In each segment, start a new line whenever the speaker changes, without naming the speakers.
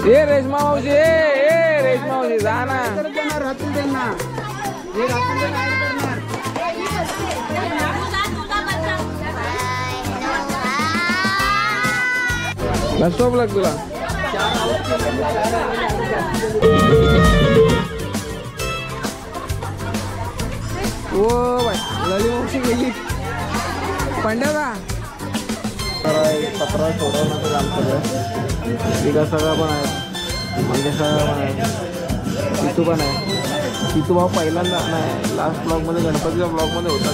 ए रेशमा मावशी ए रेशमा मावशी जा ना
राहतील त्यांना हे राहतील त्यांना ऍड करणार
नसतो ब्लॉग तुला ओ बाय लली मावशी गेली पंड्या का 17 सोडवण्याचं काम केलं तिघा सगळं पण आहे म्हणजे सगळं पण आहे तिथू पण आहे तिथू भाऊ पहिल्यांदा नाही लास्ट ब्लॉगमध्ये गणपतीच्या ब्लॉगमध्ये होता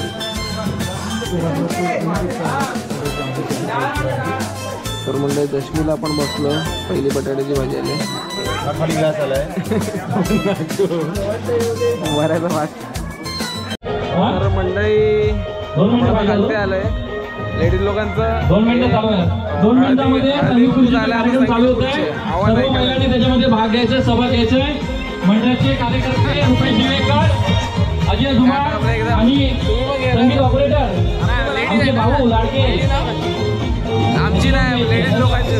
तर म्हणजे दशमीला आपण बसलो पहिली बटाट्याची भाजी आली खाली ग्लास आलाय बऱ्याचा भात तर मंडळी खालते आलंय लेडीज लोकांचं
2 मिनिटं चालू आहे 2 मिनिटांमध्ये कार्यक्रम चालू होत आहे सर्व महिलांनी त्याच्यामध्ये भाग घ्यायचा सहभाग घ्यायचा मंडळाचे कार्यकर्ते रुपेश दिवेकर अजय धुमाळ आणि संगीत ऑपरेटर आमचे भाऊ लाडके
आमची नाही लेडीज लोकांची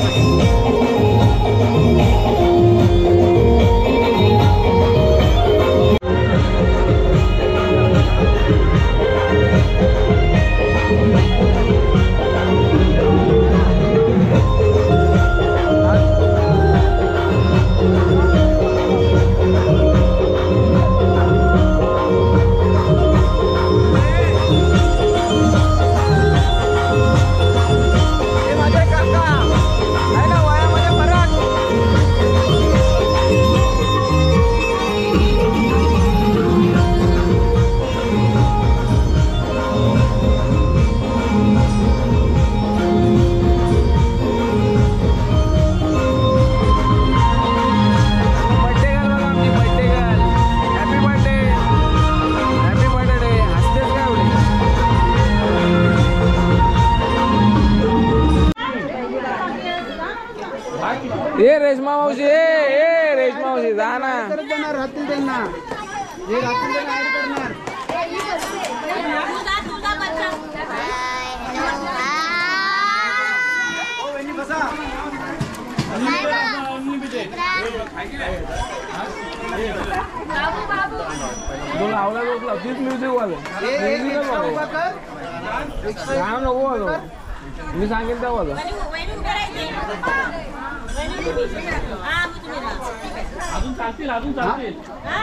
ए रेशमा मावशी ए रेशमा मावशी जा ना
राहतील त्यांना हे राहतील त्यांना ऍड करणार
तीच म्युझिक वाले नको मी सांगेन त्या वाला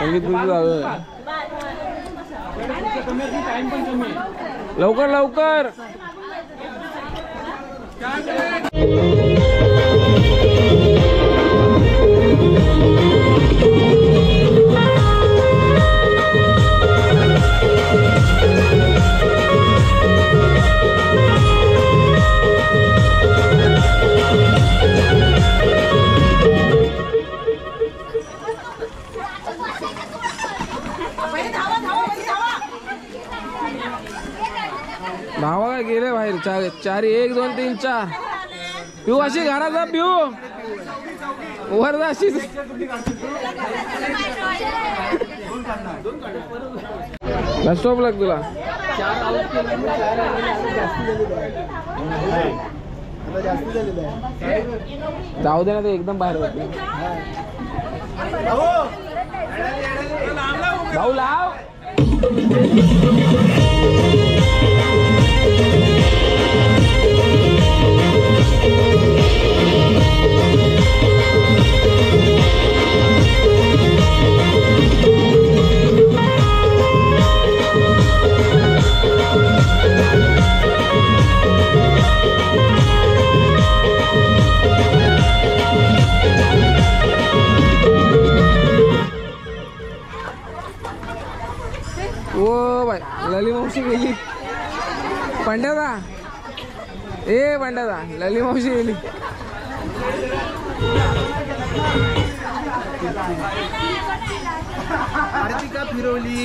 संगीत लवकर लवकर भावा काय गेले बाहेर 4 1 2 3 4 पिऊ अशी घरात जा पिऊ वर जा अशी नसतो ब्लॉग तुला जाऊ दे ना ते एकदम बाहेर होते भाऊ लाव ओ बाय लली मावशी गेली पंड्यादा ए पंड्यादा लली मावशी गेली
आरती फिरवली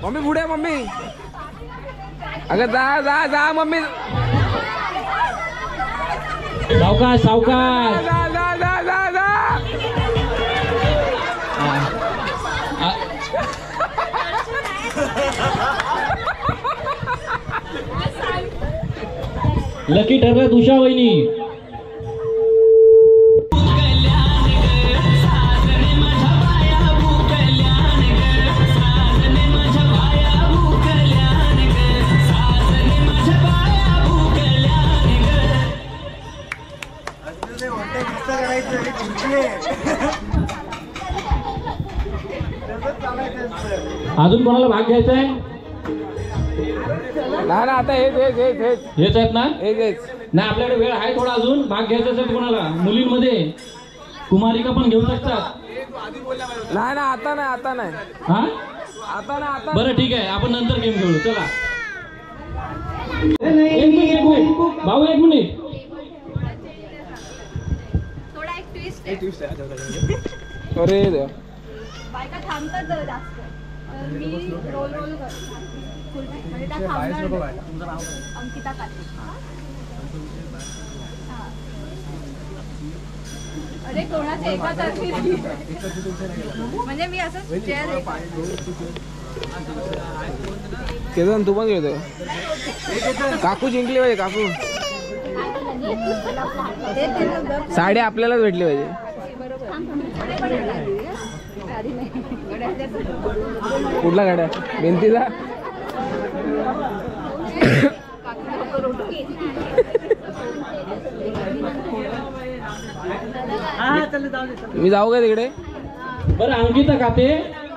मम्मी पुढे मम्मी अगं जा जा जा मम्मी
सावकाश सावकाश
जा जा जा जा जा
लकी ठरल्यात उषा वहिनी. अजून कोणाला भाग घ्यायचा आहे?
ना ना आता
हेच आहेत ना?
हेच
नाही आपल्याकडे वेळ आहे थोडा अजून. भाग घ्यायचा असेल कोणाला मुलींमध्ये कुमारिका पण घेऊ शकतात.
नाही ना आता नाही आता नाही
हा
आता ना आता.
बरं ठीक आहे आपण नंतर गेम खेळू. चला एक मिनिट भाऊ एक मिनिट.
थोडा एक ट्विस्ट आहे.
अरे देवा.
बायका थांबतात जरा जास्त. तर मी रोल करतो म्हणजे त्या थांबणार. अंकिता काटे. अरे कोणाचं एकातर्फी म्हणजे मी असं चेअर
केतन तू पण खेळतो. काकू जिंकली पाहिजे. काकू साडी आपल्यालाच भेटली पाहिजे. कुठला गाड्या भिंतीचा. मी जाऊ का तिकडे.
बरं अंकिता काते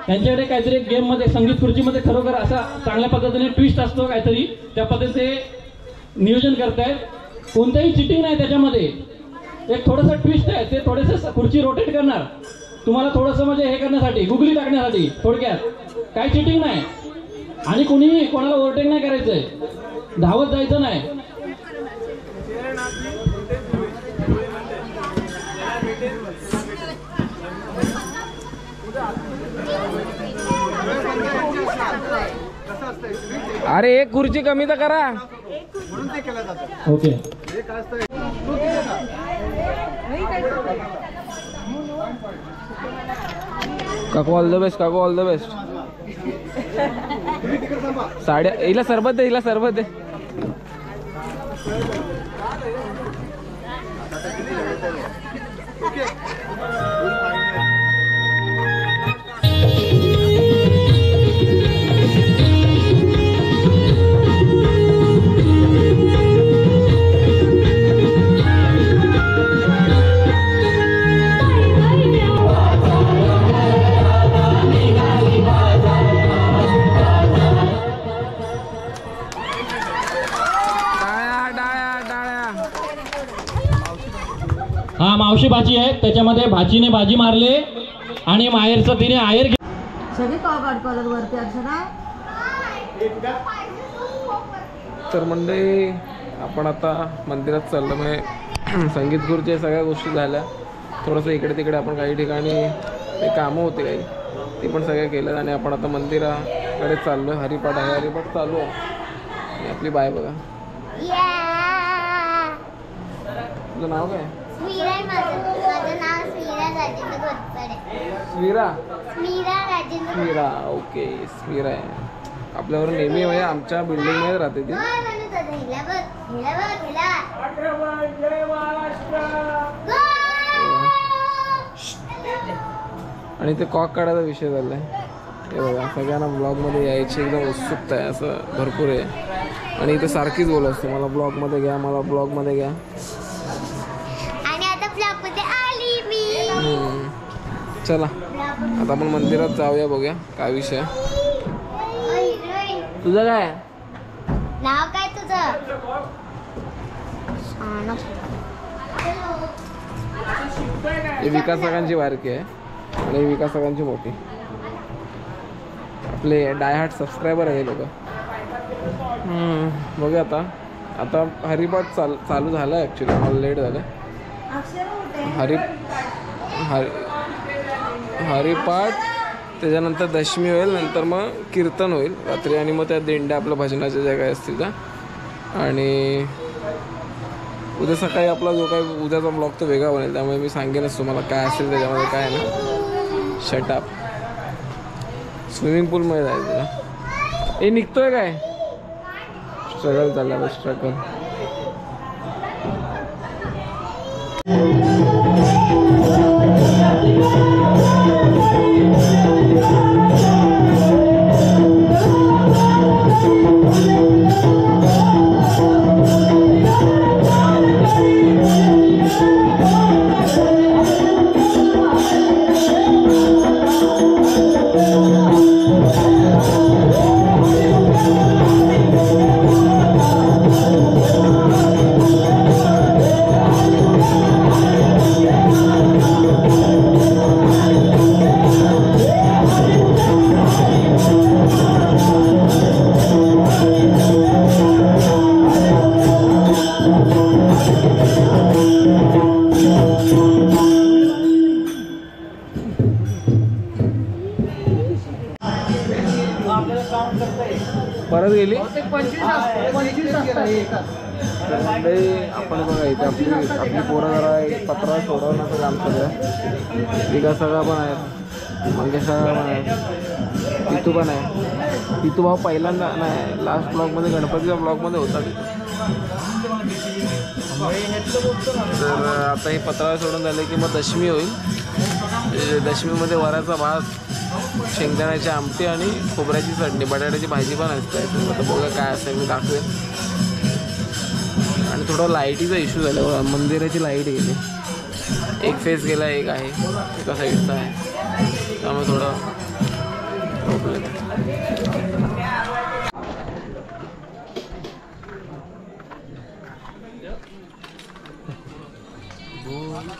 त्यांच्याकडे काहीतरी एक गेम मध्ये संगीत खुर्चीमध्ये खरोखर असा चांगल्या पद्धतीने ट्विस्ट असतो काहीतरी त्या पद्धतीने नियोजन करतायत. कोणताही चिटिंग नाही त्याच्यामध्ये. एक थोडंसं ट्विस्ट आहे. ते थोडेसे खुर्ची रोटेट करणार तुम्हाला थोडंसं म्हणजे हे करण्यासाठी गुगली टाकण्यासाठी. थोडक्यात काही चिटिंग नाही आणि कोणी कोणाला ओव्हरटेक नाही करायचंय. धावत जायचं नाही.
अरे एक खुर्ची कमी तर करा.
ओके
काकू ऑल द बेस्ट. काकू ऑल द बेस्ट. साड्या हिला सरबत दे. हिला सरबत दे.
हा मावशी भाजी आहे. त्याच्यामध्ये भाजीने भाजी मारले आणि माहेरचं तिने आयर.
सगळी कलर वरती अक्षरा.
तर मंडळी आपण आता मंदिरात चाललो. म्हणजे संगीत खुर्च्या सगळ्या गोष्टी झाल्या. थोडंसं इकडे तिकडे आपण काही ठिकाणी ते कामं होते काही ती पण सगळ्या केलं आणि आपण आता मंदिराकडे चाललो आहे. हरिपाठ आहे. हरिपाठ चालू आहे. आपली बाय बघा. तुझं नाव काय.
स्मीरा आहे माझं नाव स्मीरा राजेंद्र घोरपडे.
स्मीरा.
स्मीरा राजेंद्र.
स्मीरा ओके. स्मीरा आहे आपल्यावर नेहमी म्हणजे आमच्या बिल्डिंगमध्ये राहते ती. आणि ते कॉक काढायचा विषय झालाय. हे बघा सगळ्यांना ब्लॉगमध्ये यायची एकदम उत्सुकता आहे. असं भरपूर आहे आणि इथे सारखीच बोलत असते मला ब्लॉगमध्ये घ्या मला ब्लॉगमध्ये घ्या. चला आता आपण मंदिरात जाऊया बघूया काय विषय. तुझं काय
नाव काय तुझं.
हे विकासकांची बारकी आहे आणि विकासकांची मोठी. आपले डायहार्ट सबस्क्रायबर आहे लोक. बघूया आता. आता हरिपाठ चालू झाला आहे. ॲक्च्युली मला लेट झालं. हरिपाठ त्याच्यानंतर दशमी होईल. नंतर मग कीर्तन होईल रात्री आणि मग त्या दिंड्या आपल्या भजनाच्या ज्या काही असतील त्या. आणि उद्या सकाळी आपला जो काही उद्याचा ब्लॉग तो वेगळा बनेल. त्यामुळे मी सांगेनच तुम्हाला काय असेल त्याच्यामध्ये काय ना. शटअप. स्विमिंग पूलमध्ये जायचं. हे निघतोय काय. स्ट्रगल चालला स्ट्रगल. परत गेली
25 असतात एकाच.
तर मंडळी आपण बघा इथे आपली पोरं जरा एक पत्रा सोडवण्याचं काम चालू आहे. विकास सगळा पण आहेत, मंगेश सगळा पण आहे, पितू पण आहे. पितू भाऊ पहिल्यांदा नाही लास्ट ब्लॉगमध्ये गणपतीच्या ब्लॉगमध्ये होता तिथे. तर आता हे पत्रा सोडून झाले की मग दशमी होईल. दशमीमध्ये वराचा भात, शेंगदाण्याची आमटी आणि खोबऱ्याची चटणी, बटाट्याची भाजी पण असते. आता बघा काय असेल मी दाखवेन. आणि थोडा लाईटीचा इश्यू झाला बघा, मंदिराची लाईट गेली. एक फेस गेला, एक आहे एका साईडचा आहे, त्यामुळे थोडं प्रॉब्लेम.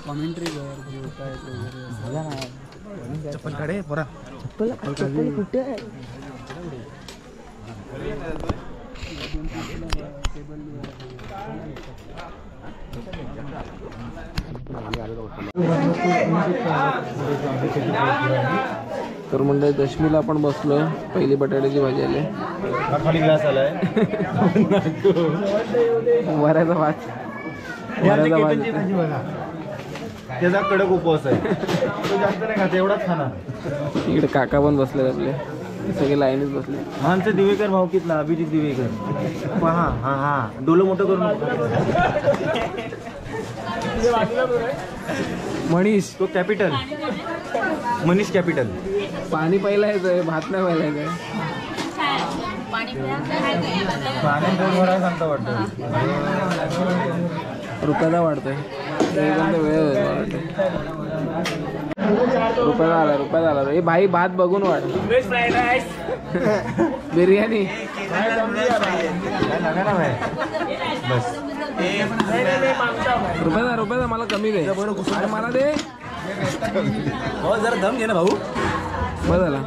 कॉमेंट्री चप्पल काढे बरा. चप्पल कुठे आहे?
तर म्हणजे दशमीला आपण बसलोय. पहिली बटाट्याची भाजी आली,
खाली ग्लास आलाय.
वऱ्याचा भात, वऱ्याचा भात.
त्याचा कडक उपवास आहे, तो जास्त नाही खात, एवढाच खाणार.
इकडे काका पण बसले आपले, सगळे लाईनीच बसले.
हा आमचं दिवेकर भाऊकीतला अभिजित दिवेकर. पहा हा हा डोलं मोठं करून.
मनीष
तो कॅपिटल, मनीष कॅपिटल.
पाणी पहिला येतंय, भात नाही पहिला येतंय.
पाण्यात दोन भरायला सांगता वाटतं.
रुपयाला वाढतोय, वेळ होतो. रुपयाला आला. हे भाई भात बघून वाढ. बिर्याणी
बस
रुपयाला मला कमी दे. अरे मला दे.
हो जरा दम घे ना भाऊ.
बस झाला.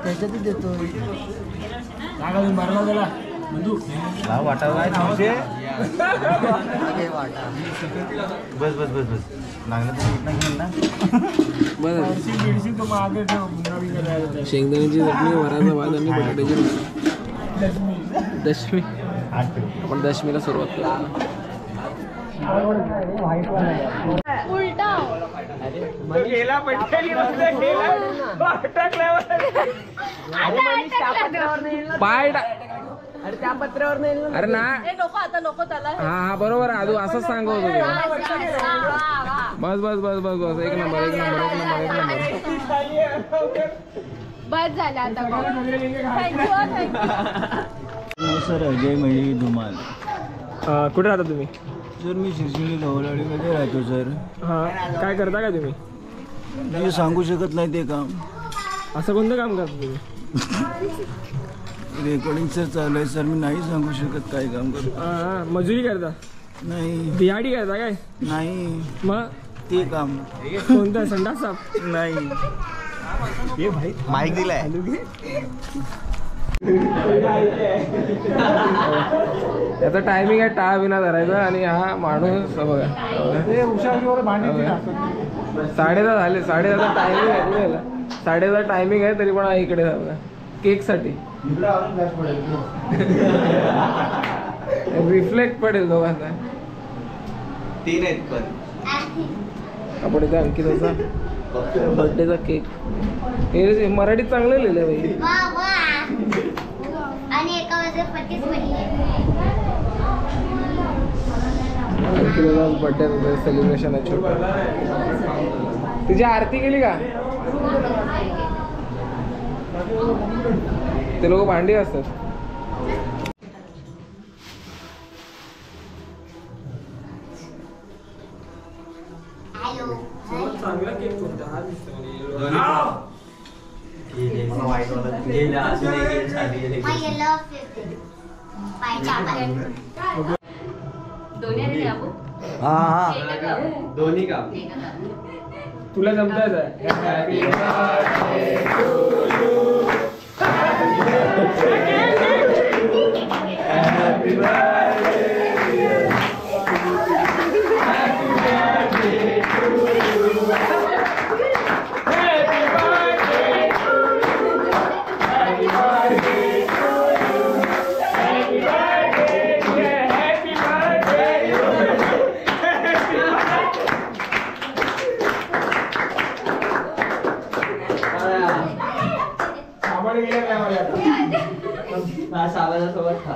त्याच्यातच देतो. वाटावा बस बस बस बस लागलं तर
शेंगदाण्याची चटणी, वराचा भात आणि बटाट्याची भाजी. दशमी आपण दशमीला सुरुवात करू.
उलटा
पाय अरे ना.
नको त्याला.
हा बरोबर आहे. आदू असंच सांगत होतो. बस बस बस बस बस. एक नंबर एक नंबर एक नंबर एक नंबर.
बस झालं आता. थँक्यू.
सर अजय मळी धुमाल.
कुठे राहता तुम्ही?
सर मी शिरशिली नवलाडीमध्ये राहतो सर.
हां काय करता का तुम्ही?
जे सांगू शकत नाही ते काम.
असं कोणतं काम करता तुम्ही?
रेकॉर्डिंग सर चालू आहे सर. मी नाही सांगू शकत काय काम करतो.
हां मजुरी करता?
नाही.
दिहाडी करता काय?
नाही.
मग
ते काम
कोणतं? संडास साफ?
नाही. हे भाई माईक दिलाय.
त्याचा टायमिंग आहे टाळा बिना धरायचा. आणि हा माणूस बघा 10:30 झाले. 10:30 टायमिंग आहे तुम्हाला. 10:30 टायमिंग आहे तरी पण इकडे बघा केकसाठी रिफ्लेक्ट पडेल दोघांचा.
तीन आहेत पण
आपण इथे अंकिताचा बर्थडेचा केक. हे मराठीत चांगलं लिहिलं भाई.
आणि एका वाजता 25 मिनिट.
अंकिताचा बर्थडे सेलिब्रेशन आहे छोटं. तिची आरती केली का? ते लोक भांडी असतात. चांगला केक कोणता हा दिसतो.
हा हा
दोन्ही का
तुला जमतायच
सोबत खा